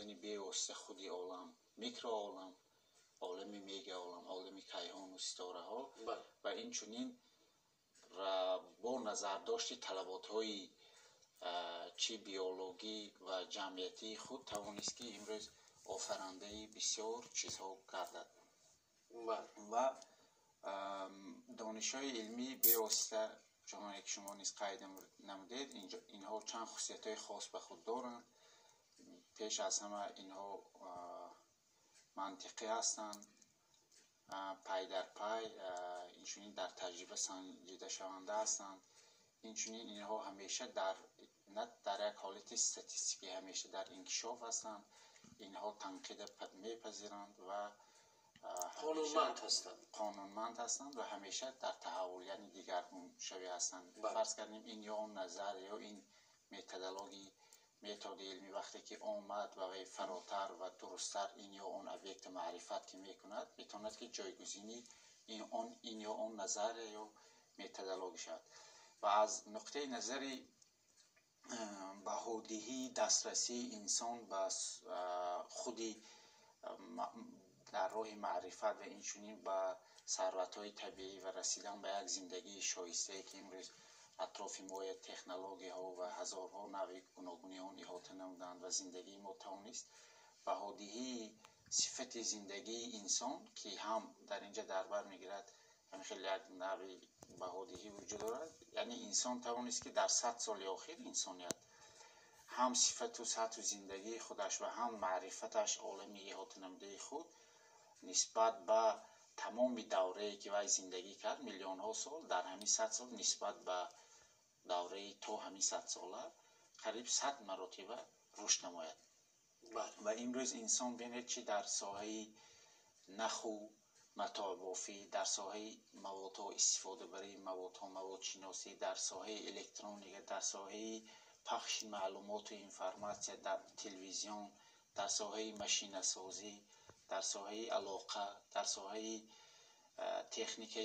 نمودن بیوسته خودی عالم، میکرو عالم، عالم میگه عالم، عالم کیهان و ستاره ها و این چونین با نظرداشت طلبات های چی بیولوژی و جمعیتی خود توانست که امروز آفرنده بسیار چیزها گردد و دانش‌های علمی بیوسته چون که شما نیز قید نمودید اینها چند خصوصیت خاص به خود دارند. پیش از همه اینها منطقی هستند، پای در پای اینچنین در تجربه سنجیده شونده هستند. اینچنین اینها همیشه در یک حالت استاتیستیکی همیشه در انکشاف هستند. اینها تنقید میپذیرند و قانونمند هستند و همیشه در تحول یعنی دیگرگون شوی هستند. فرض کردیم این یا اون نظر یا این متد علمی وقتی که آمد و فراتر و درستتر این یا اون ابیکت معرفت که میکند میتواند که جایگزینی این یا اون نظر یا متدولوژی شد و از نقطه نظری بهودهی دسترسی انسان به خودی در راه معرفت و اینچنین به ثروت‌های طبیعی و رسیدن به یک زندگی شایسته که امروز اطراف ما تکنولوژی ها و هزارها نوع گوناگونی ها احاطه نمودند و زندگی ما توانست بهودهی صفت زندگی انسان که هم در اینجا در بر میگیرد همین خیلی یک نوع بهودهی وجود دارد. یعنی انسان توانست که در 100 سال آخر انسانیت هم صفت و سطح زندگی خودش و هم معرفتش عالمی احاطه نموده خود نسبت به تمام دوره‌ای که وی زندگی کرد میلیون ها سال در همین 100 سال نسبت به دوره تا همین 100 ساله قریب 100 مراتب رشد نماید. و امروز انسان بینید چی در ساحه نخو متاع بافی، در ساحه مواد استفاده برای مواد شناسی، در ساحه الکترونیک، در ساحه پخش معلومات و اینفرماسیون، در تلویزیون، در ساحه ماشین سازی، در ساحه علاقه، در ساحه تکنیک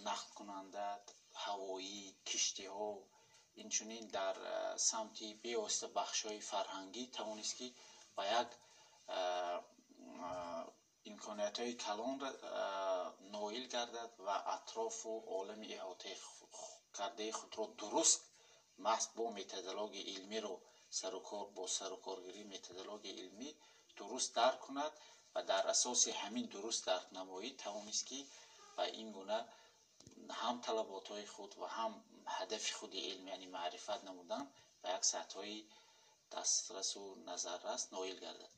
نقل کننده هوایی، کشتی ها، اینچنین در سمت بیوسته بخش های فرهنگی توانست که با یک امکانیت های کلان نایل گردد و اطراف و عالم احاطه کرده خود را درست محض با متدولوژی علمی رو با سروکارگیری متدولوژی علمی درست درک کند و در اساس همین درست درک نمایی توانست که و این گونه هم طلبات های خود و هم هدف خود علمی یعنی معرفت نمودن و یک سطح های دسترس و نظررس نایل گردد.